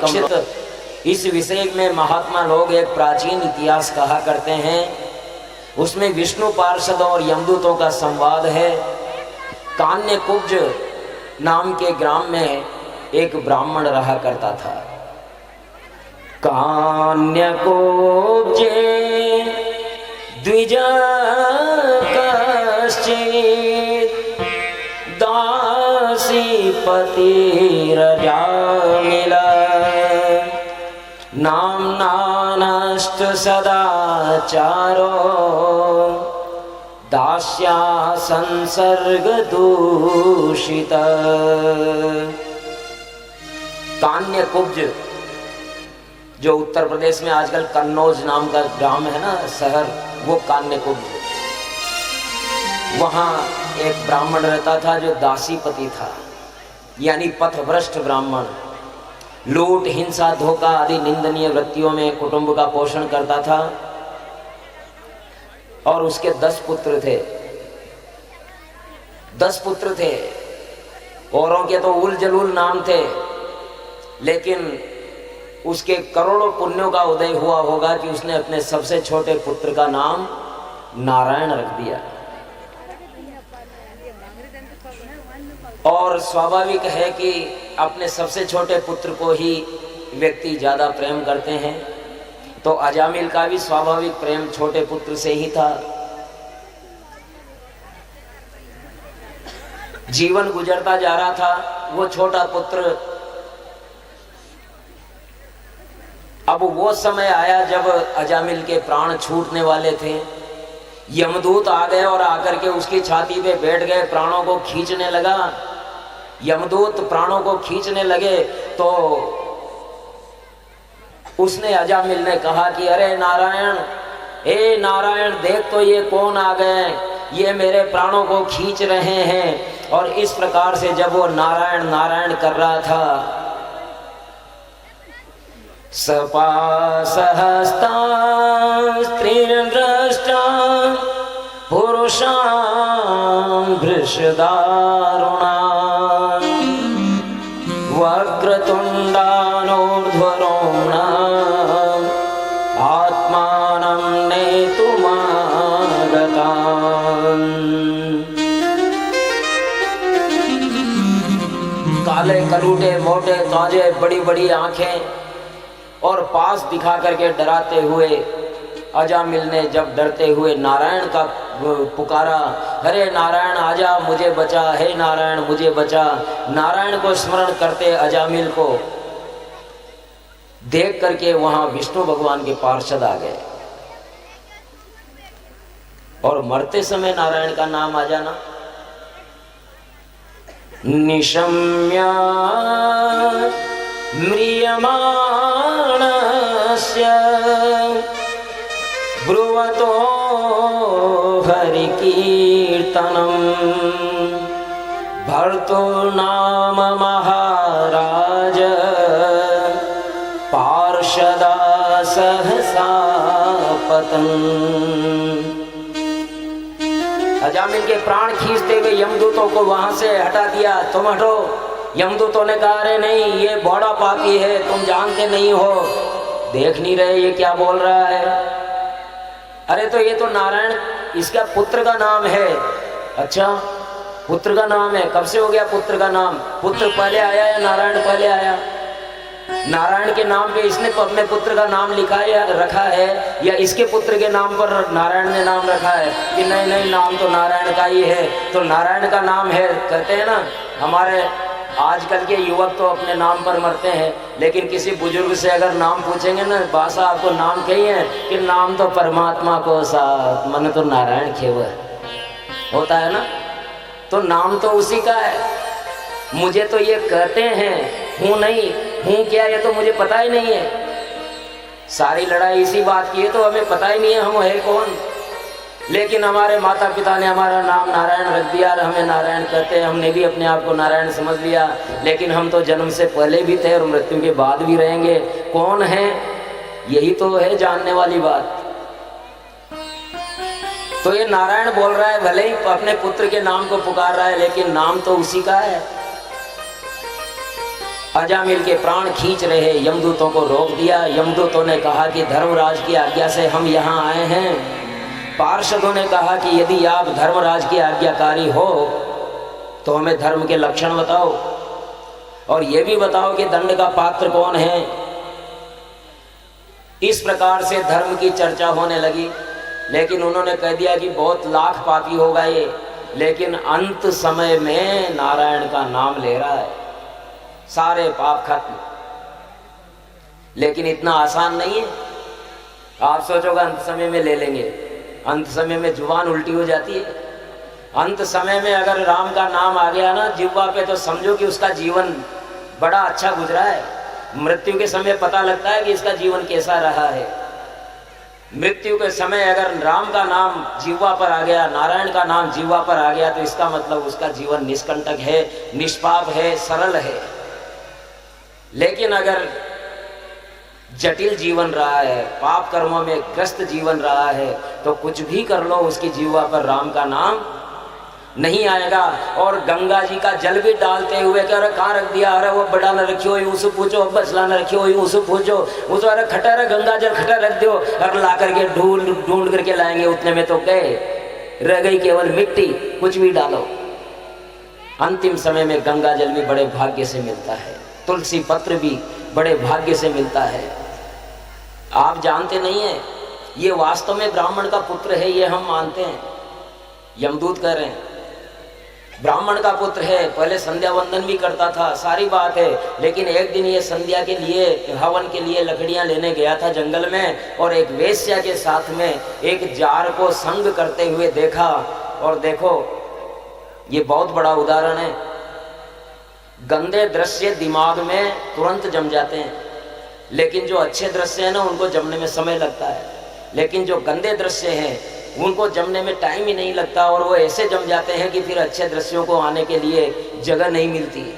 परीक्षित, इस विषय में महात्मा लोग एक प्राचीन इतिहास कहा करते हैं। उसमें विष्णु पार्षद और यमदूतों का संवाद है। कान्यकुब्ज नाम के ग्राम में एक ब्राह्मण रहा करता था। कान्यकुब्जे द्विज कश्चित् दासीपतिरजामिल नाम्नानस्तु सदाचारो दास्या संसर्ग दूषित। कान्यकुब्ज जो उत्तर प्रदेश में आजकल कन्नौज नाम का ग्राम है ना, शहर, वो कान्यकुब्ज। वहां एक ब्राह्मण रहता था जो दासीपति था, यानी पथभ्रष्ट ब्राह्मण। लूट, हिंसा, धोखा आदि निंदनीय वृत्तियों में कुटुंब का पोषण करता था। और उसके 10 पुत्र थे। 10 पुत्र थे। औरों के तो उल जलूल नाम थे, लेकिन उसके करोड़ों पुण्यों का उदय हुआ होगा कि उसने अपने सबसे छोटे पुत्र का नाम नारायण रख दिया। और स्वाभाविक है कि अपने सबसे छोटे पुत्र को ही व्यक्ति ज्यादा प्रेम करते हैं, तो अजामिल का भी स्वाभाविक प्रेम छोटे पुत्र से ही था। जीवन गुजरता जा रहा था, वो छोटा पुत्र। अब वो समय आया जब अजामिल के प्राण छूटने वाले थे। यमदूत आ गए और आकर के उसकी छाती पे बैठ गए, प्राणों को खींचने लगा। यमदूत प्राणों को खींचने लगे तो उसने, अजामिल ने कहा कि अरे नारायण, हे नारायण, देख तो ये कौन आ गए, ये मेरे प्राणों को खींच रहे हैं। और इस प्रकार से जब वो नारायण नारायण कर रहा था, सपासहस्ता स्त्रीर्दृष्टा पुरुषां भृशदारुणा वक्रतुण्डानूर्ध्वरोम्णा आत्मानं नेतुमागतान्। काले कलूटे, मोटे ताजे, बड़ी बड़ी आंखें और पास दिखा करके डराते हुए अजामिल ने जब डरते हुए नारायण का पुकारा, हरे नारायण आजा, मुझे बचा, हे नारायण मुझे बचा। नारायण को स्मरण करते अजामिल को देख करके वहां विष्णु भगवान के पार्षद आ गए। और मरते समय नारायण का नाम आ जाना। निशम्य म्रियमाणस्य ब्रुवतो हरिकीर्तनम् भर्तुर्नाम महाराज पार्षदा सहसा पतन्। अजामिल के प्राण खींचते हुए यमदूतों को वहां से हटा दिया। तुम हटो। यमदूतों ने कहा, अरे नहीं, ये बड़ा पापी है, तुम जानते नहीं हो, देख नहीं रहे ये क्या बोल रहा है। अरे तो ये तो नारायण, इसका पुत्र का नाम है। अच्छा, पुत्र का नाम है, कब से हो गया पुत्र का नाम? पुत्र पहले आया या नारायण पहले आया? नारायण के नाम पे इसने अपने पुत्र का नाम लिखा है या रखा है, या इसके पुत्र के नाम पर नारायण ने नाम रखा है कि नहीं नहीं, नाम तो नारायण का ही है, तो नारायण का नाम है। कहते हैं ना, हमारे आजकल के युवक तो अपने नाम पर मरते हैं, लेकिन किसी बुजुर्ग से अगर नाम पूछेंगे ना, बासा आपको नाम कही है कि नाम तो परमात्मा को साथ मन तो नारायण खेव होता है ना, तो नाम तो उसी का है। मुझे तो ये कहते हैं, हूँ नहीं, हूँ क्या ये तो मुझे पता ही नहीं है। सारी लड़ाई इसी बात की है, तो हमें पता ही नहीं है हम है कौन। लेकिन हमारे माता पिता ने हमारा नाम नारायण रख दिया और हमें नारायण कहते हैं। हमने भी अपने आप को नारायण समझ लिया, लेकिन हम तो जन्म से पहले भी थे और मृत्यु के बाद भी रहेंगे। कौन है, यही तो है जानने वाली बात। तो ये नारायण बोल रहा है, भले ही अपने पुत्र के नाम को पुकार रहा है, लेकिन नाम तो उसी का है। अजामिल के प्राण खींच रहे यमदूतों को रोक दिया। यमदूतों ने कहा कि धर्मराज की आज्ञा से हम यहाँ आए हैं। पार्षदों ने कहा कि यदि आप धर्मराज की आज्ञाकारी हो तो हमें धर्म के लक्षण बताओ और ये भी बताओ कि दंड का पात्र कौन है। इस प्रकार से धर्म की चर्चा होने लगी, लेकिन उन्होंने कह दिया कि बहुत लाख पापी होगा ये, लेकिन अंत समय में नारायण का नाम ले रहा है, सारे पाप खत्म। लेकिन इतना आसान नहीं है। आप सोचोगे अंत समय में ले लेंगे, अंत समय में जुबान उल्टी हो जाती है। अंत समय में अगर राम का नाम आ गया ना जिह्वा पे, तो समझो कि उसका जीवन बड़ा अच्छा गुजरा है। मृत्यु के समय पता लगता है कि इसका जीवन कैसा रहा है। मृत्यु के समय अगर राम का नाम जिह्वा पर आ गया, नारायण का नाम जिह्वा पर आ गया, तो इसका मतलब उसका जीवन निष्कंटक है, निष्पाप है, सरल है। लेकिन अगर जटिल जीवन रहा है, पाप कर्मों में ग्रस्त जीवन रहा है, तो कुछ भी कर लो उसकी जिह्वा पर राम का नाम नहीं आएगा। और गंगा जी का जल भी डालते हुए कह रहे कहाँ रख दिया, अरे वो बड़ा न रखियो उससे पूछो, बचला न रखियो उससे पूछो, उस अरे खटा रह गंगा जल खटा रख दो, और ला करके ढूंढ करके लाएंगे, उतने में तो कहे रह गई केवल मिट्टी, कुछ भी डालो। अंतिम समय में गंगा जल भी बड़े भाग्य से मिलता है, तुलसी पत्र भी बड़े भाग्य से मिलता है। आप जानते नहीं है, ये वास्तव में ब्राह्मण का पुत्र है, ये हम मानते हैं। यमदूत कह रहे हैं ब्राह्मण का पुत्र है, पहले संध्या वंदन भी करता था, सारी बात है। लेकिन एक दिन ये संध्या के लिए, हवन के लिए लकड़ियां लेने गया था जंगल में, और एक वेश्या के साथ में एक जार को संग करते हुए देखा। और देखो ये बहुत बड़ा उदाहरण है। गंदे दृश्य दिमाग में तुरंत जम जाते हैं, लेकिन जो अच्छे दृश्य हैं ना उनको जमने में समय लगता है। लेकिन जो गंदे दृश्य हैं उनको जमने में टाइम ही नहीं लगता, और वो ऐसे जम जाते हैं कि फिर अच्छे दृश्यों को आने के लिए जगह नहीं मिलती।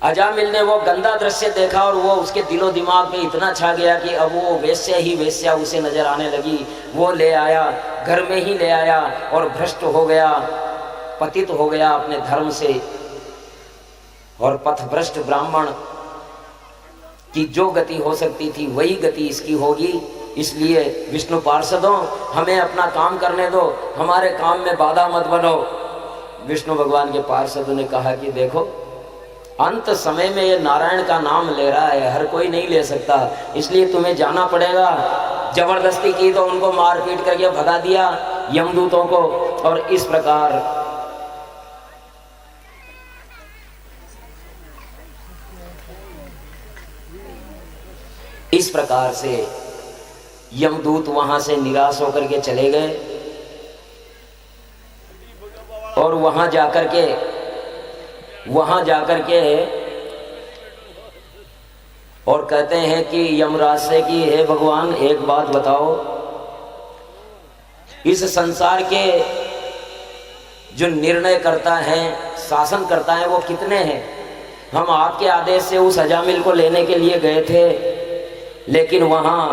अजामिल ने वो गंदा दृश्य देखा और वो उसके दिलो दिमाग में इतना छा गया कि अब वो वेश्या ही वेश्या उसे नजर आने लगी। वो ले आया, घर में ही ले आया, और भ्रष्ट हो गया, पतित हो गया अपने धर्म से। और पथभ्रष्ट ब्राह्मण की जो गति हो सकती थी वही गति इसकी होगी। इसलिए विष्णु पार्षदों, हमें अपना काम करने दो, हमारे काम में बाधा मत बनो। विष्णु भगवान के पार्षदों ने कहा कि देखो अंत समय में ये नारायण का नाम ले रहा है, हर कोई नहीं ले सकता, इसलिए तुम्हें जाना पड़ेगा। जबरदस्ती की तो उनको मारपीट करके भगा दिया यमदूतों को। और इस प्रकार से यमदूत वहां से निराश होकर के चले गए। और वहां जाकर के और कहते हैं कि यमराज से कि हे भगवान एक बात बताओ, इस संसार के जो निर्णय करता है, शासन करता है, वो कितने हैं? हम आपके आदेश से उस अजामिल को लेने के लिए गए थे, लेकिन वहां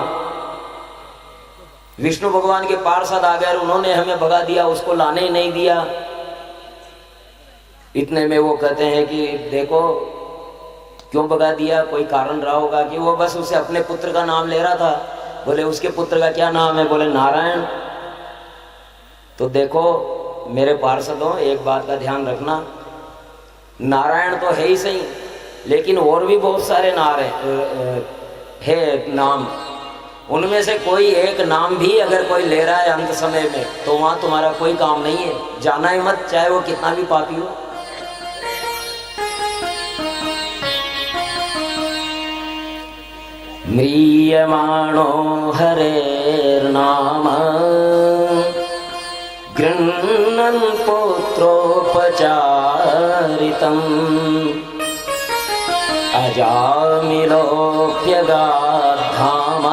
विष्णु भगवान के पार्षद आ गए, उन्होंने हमें भगा दिया, उसको लाने ही नहीं दिया। इतने में वो कहते हैं कि देखो क्यों भगा दिया, कोई कारण रहा होगा कि वो बस उसे अपने पुत्र का नाम ले रहा था। बोले उसके पुत्र का क्या नाम है? बोले नारायण। तो देखो मेरे पार्षदों, एक बात का ध्यान रखना, नारायण तो है ही सही, लेकिन और भी बहुत सारे नाम, उनमें से कोई एक नाम भी अगर कोई ले रहा है अंत समय में, तो वहां तुम्हारा कोई काम नहीं है, जाना ही मत, चाहे वो कितना भी पापी हो। म्रियमाणो हरेर्नाम गृह्णन् पुत्रोपचारितम् अजामिलोऽप्यगाद्धाम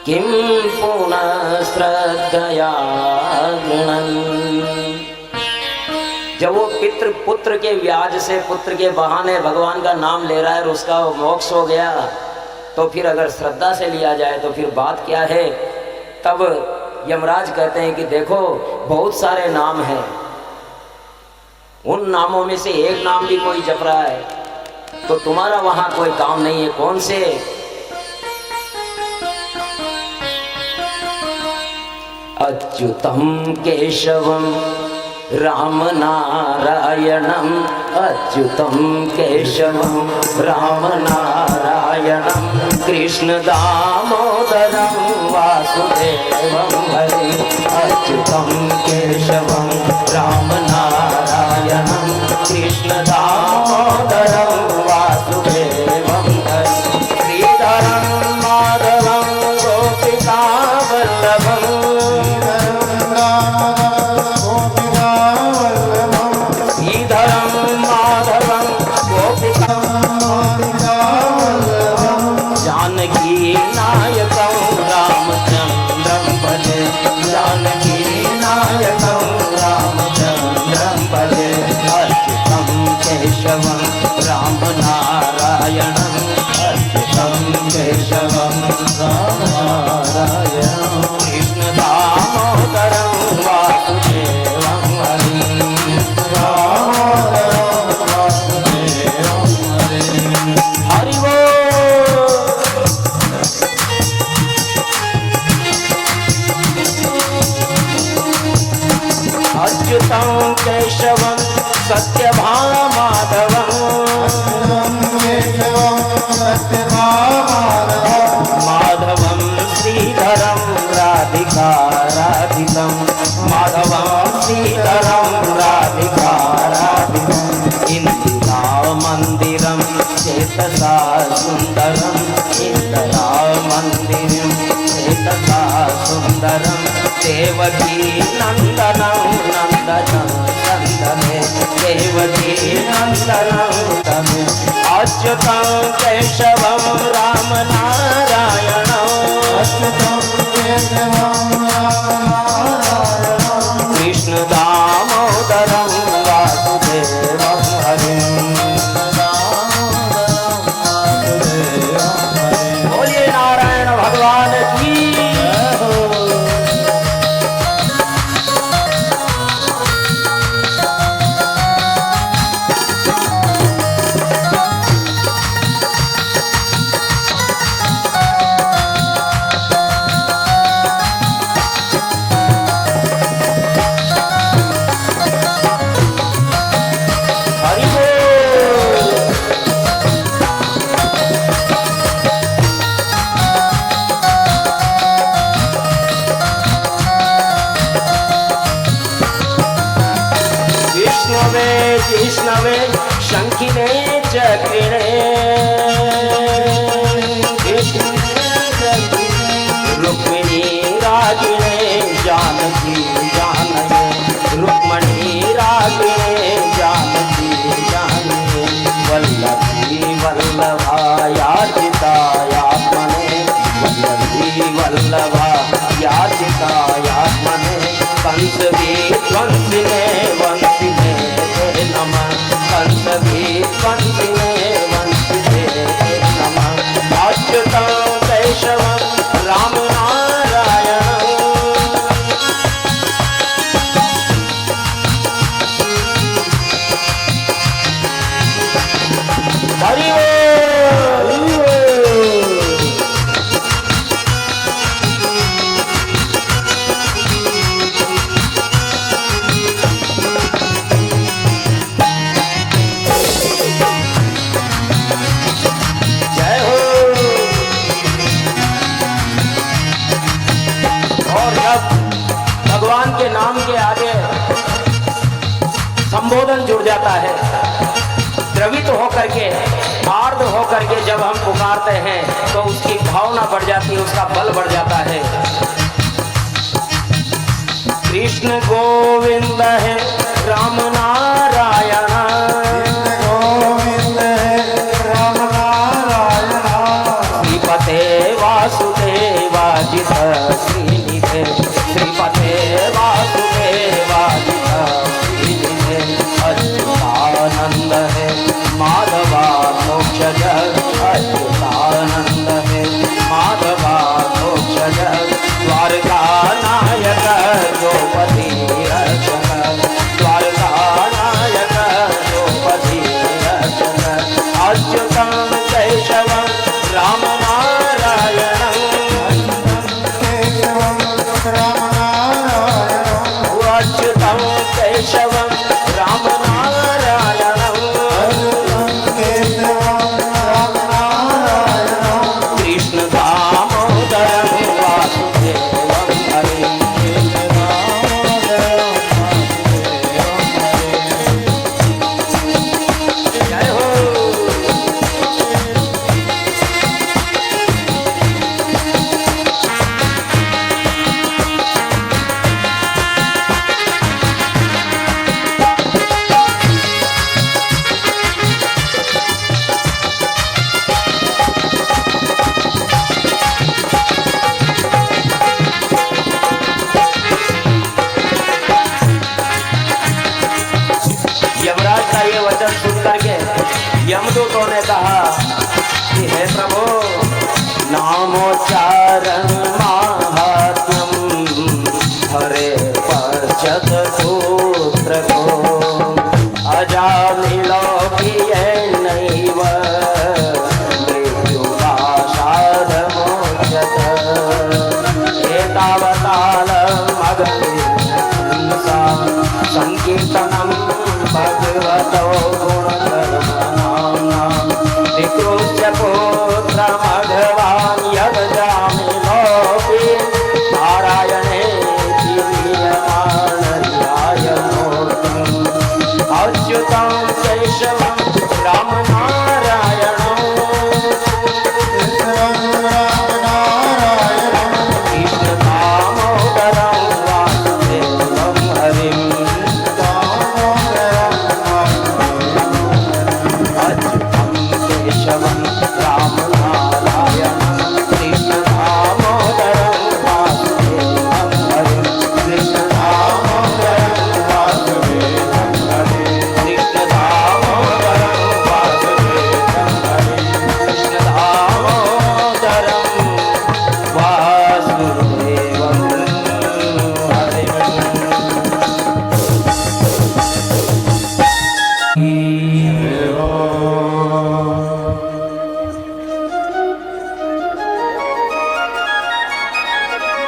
किं पुनः श्रद्धया गृह्णन्। जब वो पुत्र के व्याज से, पुत्र के बहाने भगवान का नाम ले रहा है और उसका मोक्ष हो गया, तो फिर अगर श्रद्धा से लिया जाए तो फिर बात क्या है? तब यमराज कहते हैं कि देखो बहुत सारे नाम हैं उन नामों में से एक नाम भी कोई जप रहा है तो तुम्हारा वहां कोई काम नहीं है। कौन से? अच्युतम केशवम राम नारायणम, अच्युतम केशवम राम नारायणम, कृष्ण दामोदरम वासुदेवम हरे। अच्युतम केशवम राम नारायणम, कृष्ण दामोदरम वासुदेवम हरे। श्रीधरम माधवम गोपिका वल्लभम, जानकी नायकं रामचंद्रं भजे, जानकी नायकं रामचंद्रं भजे। अच्युतं केशवं राम नारायणं, अच्युतं केशवं राम नारायणं, कृष्ण दामोदरं वासुदेवं हरिं। हरि बोल। अच्युतं केशवं सत्यभामाधवं, माधवं श्रीधरं राधिकाराधितं, माधवं श्रीधरं राधिकाराधितं। इंदिरा मंदिरं चेतसा सुंदरं, इंदिरा मंदिरं चेतसा सुंदरं। देवकी नंदनं नंदनं नंदने, देवकी नंदनं नंदने। अच्युतं केशवं राम नारायणं, अच्युतं केशवं राम नारायणं, कृष्ण दामोदरं वासुदेवं हरिं। बोलिए नारायण भगवान की। विष्णवे शंखिने चक्रिणे, रुक्मिणी रागिणे जानकी जानने, रुक्मणी रागिणे जानकी जानने। वल्लभी वल्लभायार्चितायात्मने, वल्लभी वल्लभायार्चितायात्मने। कंसवीध्वंसिने वंसिने नमः, कंसवीध्वंसिने वंसिने नमः। अच्युतं केशवं राम नारायणं, हरि बोल। भगवान के नाम के आगे संबोधन जुड़ जाता है, द्रवित होकर के आर्द्र होकर के जब हम पुकारते हैं तो उसकी भावना बढ़ जाती है, उसका बल बढ़ जाता है। कृष्ण गोविंद है राम नारायण, गोविंद है राम नारायण। श्रीपते वासुदेवाजित श्रीनिधे, श्रीपते वासुदेवाजित श्रीनिधे। अच्युतानंद है माधवा मोक्षज, अच्युतानंद है माधवा मोक्षज। द्वारका नायक द्रौपदी रक्षक, द्वारका वचन सुन करके यमदूतों ने कहा कि हे प्रभु, नामोच्चारण माहात्म्यम हरे पश्यत पुत्र को अजामिलो नैव मृत्युपाशादमोच्यत संकीर्तनम भगवतो गुणकर्मणाम् विकृत्य पुत्रमघवान् यदजामिनोऽपि नारायणे ध्यायमूर्तिम् अच्युतं केशवं रामनारायणं कृष्णदामोदरं वासुदेवं हरिं अच्युतं केशवं रामनारायणं कृष्णदामोदरं वासुदेवं हरिं कृष्णदामोदरं वासुदेवं हरिं कृष्णदामोदरं वासुदेवं हरिं कृष्णदामोदरं वासुदेवं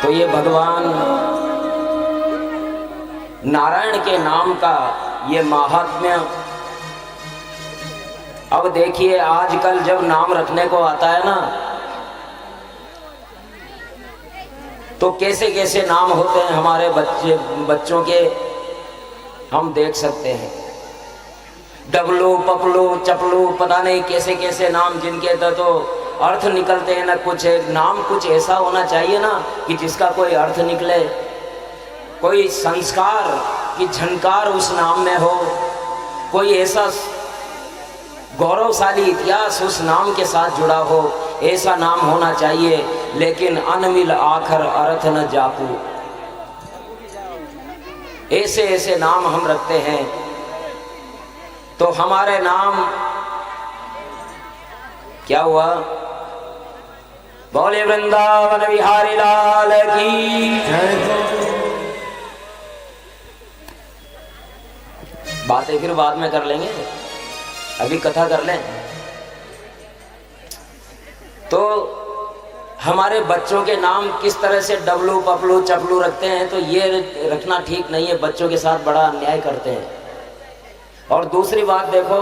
तो ये भगवान नारायण के नाम का ये महात्म्य। अब देखिए, आजकल जब नाम रखने को आता है ना, तो कैसे कैसे नाम होते हैं हमारे बच्चों के, हम देख सकते हैं। डबलू, पपलू, चपलू, पता नहीं कैसे कैसे नाम, जिनके तो अर्थ निकलते हैं ना। कुछ एक नाम कुछ ऐसा होना चाहिए ना कि जिसका कोई अर्थ निकले, कोई संस्कार की झनकार उस नाम में हो, कोई ऐसा गौरवशाली इतिहास उस नाम के साथ जुड़ा हो, ऐसा नाम होना चाहिए। लेकिन अनमिल आखर अर्थ न जापू, ऐसे ऐसे नाम हम रखते हैं। तो हमारे नाम क्या हुआ? बोले वृंदावन बिहारी लाल की जय। बातें फिर बाद में कर लेंगे, अभी कथा कर लें। तो हमारे बच्चों के नाम किस तरह से डबलू, पपलू, चपलू रखते हैं, तो ये रखना ठीक नहीं है, बच्चों के साथ बड़ा अन्याय करते हैं। और दूसरी बात देखो,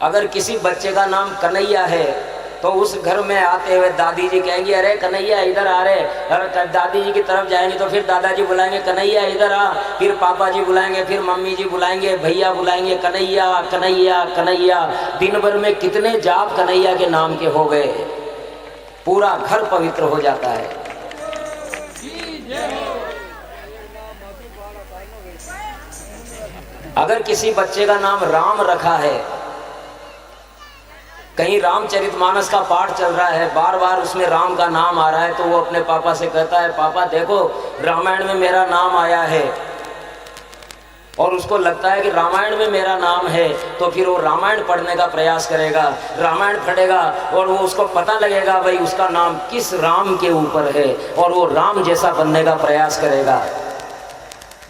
अगर किसी बच्चे का नाम कन्हैया है तो उस घर में आते हुए दादी जी कहेंगी, अरे कन्हैया इधर आ रहे। अगर दादी जी की तरफ जाएंगे तो फिर दादाजी बुलाएंगे, कन्हैया इधर आ। फिर पापा जी बुलाएंगे, फिर मम्मी जी बुलाएंगे, भैया बुलाएंगे, कन्हैया कन्हैया कन्हैया। दिन भर में कितने जाप कन्हैया के नाम के हो गए, पूरा घर पवित्र हो जाता है। अगर किसी बच्चे का नाम राम रखा है, कहीं रामचरितमानस का पाठ चल रहा है, बार बार उसमें राम का नाम आ रहा है, तो वो अपने पापा से कहता है, पापा देखो रामायण में मेरा नाम आया है। और उसको लगता है कि रामायण में मेरा नाम है, तो फिर वो रामायण पढ़ने का प्रयास करेगा, रामायण पढ़ेगा और वो उसको पता लगेगा भाई उसका नाम किस राम के ऊपर है, और वो राम जैसा बनने का प्रयास करेगा।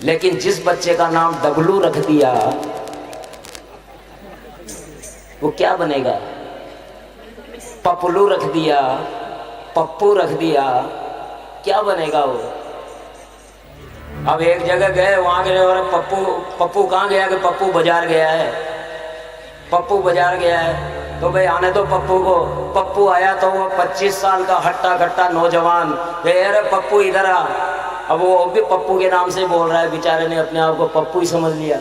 लेकिन जिस बच्चे का नाम डबलू रख दिया, वो क्या बनेगा? पपलू रख दिया, पप्पू रख दिया, क्या बनेगा वो? अब एक जगह गए, वहां गए और पप्पू कहाँ गया? कि पप्पू बाजार गया है, पप्पू बाजार गया है। तो भाई आने दो पप्पू को। पप्पू आया तो वो 25 साल का हट्टा कट्टा नौजवान, अरे पप्पू इधर आ। अब वो भी पप्पू के नाम से बोल रहा है, बेचारे ने अपने आप को पप्पू ही समझ लिया,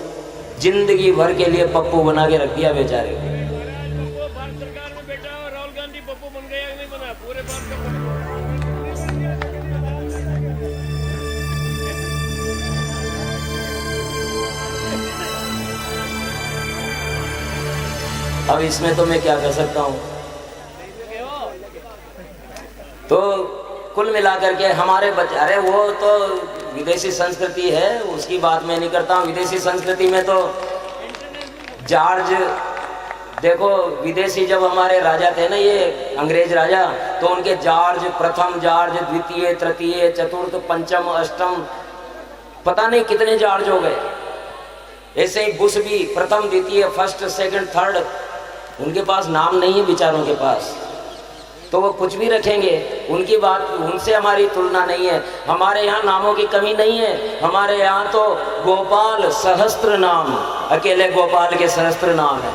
जिंदगी भर के लिए पप्पू बना के रख दिया बेचारे को। अब इसमें तो मैं क्या कर सकता हूँ? तो कुल मिलाकर के हमारे बच्चे, अरे वो तो विदेशी संस्कृति है, उसकी बात मैं नहीं करता हूँ। विदेशी संस्कृति में तो जॉर्ज, देखो विदेशी जब हमारे राजा थे ना, ये अंग्रेज राजा, तो उनके जॉर्ज प्रथम, जॉर्ज द्वितीय, तृतीय, चतुर्थ, पंचम, अष्टम, पता नहीं कितने जॉर्ज हो गए। ऐसे ही बुश भी प्रथम, द्वितीय, फर्स्ट, सेकंड, थर्ड, उनके पास नाम नहीं है बेचारों के पास, तो वो कुछ भी रखेंगे, उनकी बात, उनसे हमारी तुलना नहीं है। हमारे यहाँ नामों की कमी नहीं है, हमारे यहाँ तो गोपाल सहस्त्र नाम, अकेले गोपाल के सहस्त्र नाम है,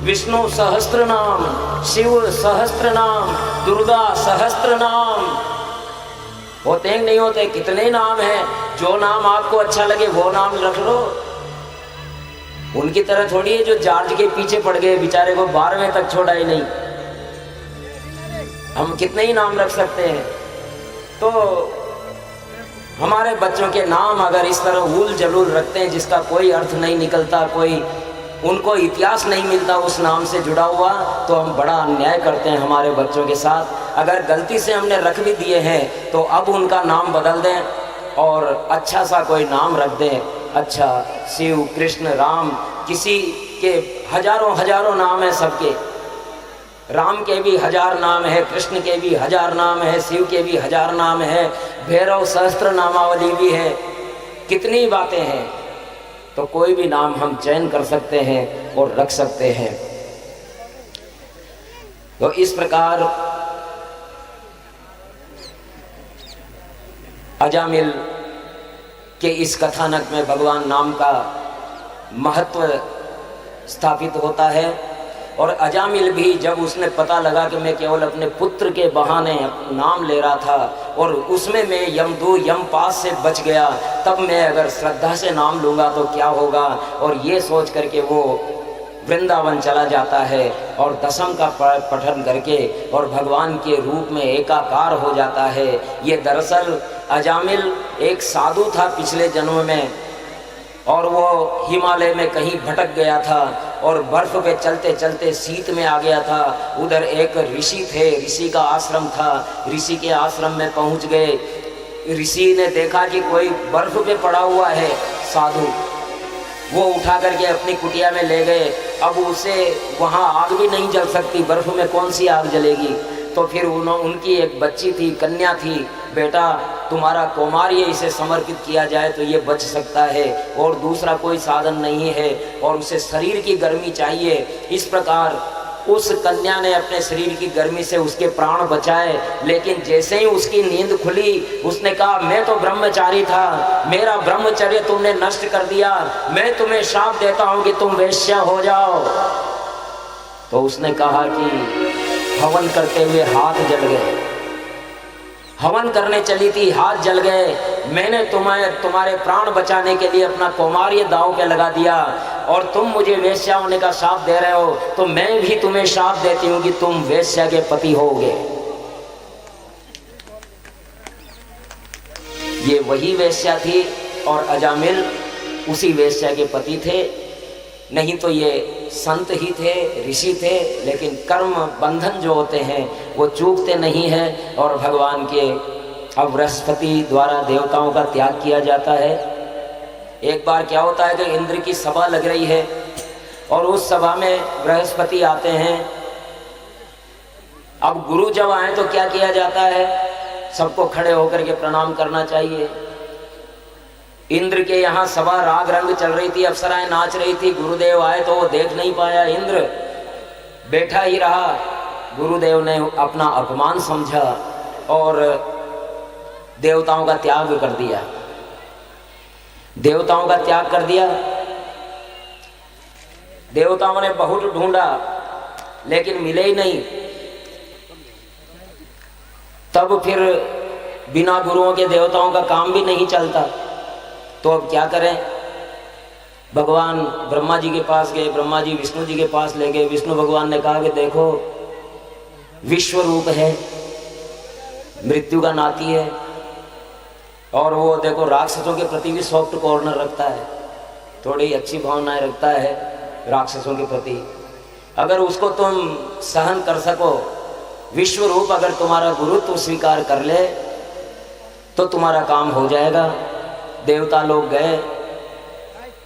विष्णु सहस्त्र नाम, शिव सहस्त्र नाम, दुर्गा सहस्त्र नाम। होते हैं नहीं होते, कितने नाम हैं, जो नाम आपको अच्छा लगे वो नाम रख लो। उनकी तरह थोड़ी है जो जॉर्ज के पीछे पड़ गए, बेचारे को 12वें तक छोड़ा ही नहीं। हम कितने ही नाम रख सकते हैं। तो हमारे बच्चों के नाम अगर इस तरह उल जलूल रखते हैं जिसका कोई अर्थ नहीं निकलता, कोई उनको इतिहास नहीं मिलता उस नाम से जुड़ा हुआ, तो हम बड़ा अन्याय करते हैं हमारे बच्चों के साथ। अगर गलती से हमने रख भी दिए हैं तो अब उनका नाम बदल दें और अच्छा सा कोई नाम रख दें। अच्छा, शिव, कृष्ण, राम, किसी के हजारों हजारों नाम है सबके, राम के भी 1000 नाम है, कृष्ण के भी 1000 नाम है, शिव के भी 1000 नाम है, भैरव सहस्त्र नामावली भी है, कितनी बातें हैं। तो कोई भी नाम हम चयन कर सकते हैं और रख सकते हैं। तो इस प्रकार अजामिल के इस कथानक में भगवान नाम का महत्व स्थापित होता है। और अजामिल भी जब उसने पता लगा कि मैं केवल अपने पुत्र के बहाने नाम ले रहा था और उसमें मैं यमपास से बच गया, तब मैं अगर श्रद्धा से नाम लूँगा तो क्या होगा, और ये सोच करके वो वृंदावन चला जाता है और दशम का पठन करके और भगवान के रूप में एकाकार हो जाता है। ये दरअसल अजामिल एक साधु था पिछले जन्म में, और वो हिमालय में कहीं भटक गया था और बर्फ पे चलते चलते शीत में आ गया था। उधर एक ऋषि थे, ऋषि का आश्रम था, ऋषि के आश्रम में पहुंच गए। ऋषि ने देखा कि कोई बर्फ पे पड़ा हुआ है साधु, वो उठा करके अपनी कुटिया में ले गए। अब उसे वहाँ आग भी नहीं जल सकती, बर्फ में कौन सी आग जलेगी। तो फिर उनकी एक बच्ची थी, कन्या थी, बेटा तुम्हारा कौमार्य इसे समर्पित किया जाए तो ये बच सकता है, और दूसरा कोई साधन नहीं है, और उसे शरीर की गर्मी चाहिए। इस प्रकार उस कन्या ने अपने शरीर की गर्मी से उसके प्राण बचाए। लेकिन जैसे ही उसकी नींद खुली उसने कहा, मैं तो ब्रह्मचारी था, मेरा ब्रह्मचर्य तुमने नष्ट कर दिया, मैं तुम्हें श्राप देता हूँ कि तुम वेश्या हो जाओ। तो उसने कहा कि हवन करते हुए हाथ जल गए, हवन करने चली थी, हाथ जल गए, मैंने तुम्हारे प्राण बचाने के लिए अपना कौमार्य दांव पे लगा दिया, और तुम मुझे वेश्या होने का श्राप दे रहे हो, तो मैं भी तुम्हें श्राप देती हूँ कि तुम वेश्या के पति होगे। ये वही वेश्या थी और अजामिल उसी वेश्या के पति थे। नहीं तो ये संत ही थे, ऋषि थे, लेकिन कर्म बंधन जो होते हैं वो चूकते नहीं हैं। और भगवान के अब बृहस्पति द्वारा देवताओं का त्याग किया जाता है। एक बार क्या होता है कि इंद्र की सभा लग रही है और उस सभा में बृहस्पति आते हैं। अब गुरु जब आए तो क्या किया जाता है, सबको खड़े होकर के प्रणाम करना चाहिए। इंद्र के यहाँ सभा राग रंग चल रही थी, अप्सराएं नाच रही थी, गुरुदेव आए तो वो देख नहीं पाया, इंद्र बैठा ही रहा। गुरुदेव ने अपना अपमान समझा और देवताओं का त्याग कर दिया। देवताओं का त्याग कर दिया। देवताओं ने बहुत ढूंढा लेकिन मिले ही नहीं। तब फिर बिना गुरुओं के देवताओं का काम भी नहीं चलता। तो अब क्या करें, भगवान ब्रह्मा जी के पास गए, ब्रह्मा जी विष्णु जी के पास ले गए। विष्णु भगवान ने कहा कि देखो विश्व रूप है, मृत्यु का नाती है, और वो देखो राक्षसों के प्रति भी सॉफ्ट कॉर्नर रखता है, थोड़ी अच्छी भावनाएं रखता है राक्षसों के प्रति। अगर उसको तुम सहन कर सको, विश्व रूप अगर तुम्हारा गुरुत्व स्वीकार कर ले तो तुम्हारा काम हो जाएगा। देवता लोग गए,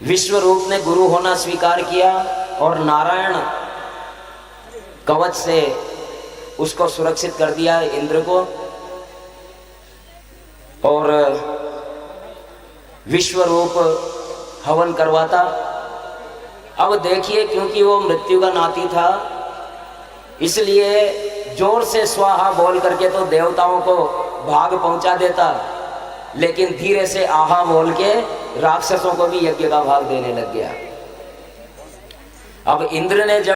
विश्व रूप ने गुरु होना स्वीकार किया और नारायण कवच से उसको सुरक्षित कर दिया इंद्र को, और विश्व रूप हवन करवाता। अब देखिए, क्योंकि वो मृत्यु का नाती था, इसलिए जोर से स्वाहा बोल करके तो देवताओं को भाग पहुंचा देता, लेकिन धीरे से आहा बोल के राक्षसों को भी यज्ञ का भाग देने लग गया। अब इंद्र ने जब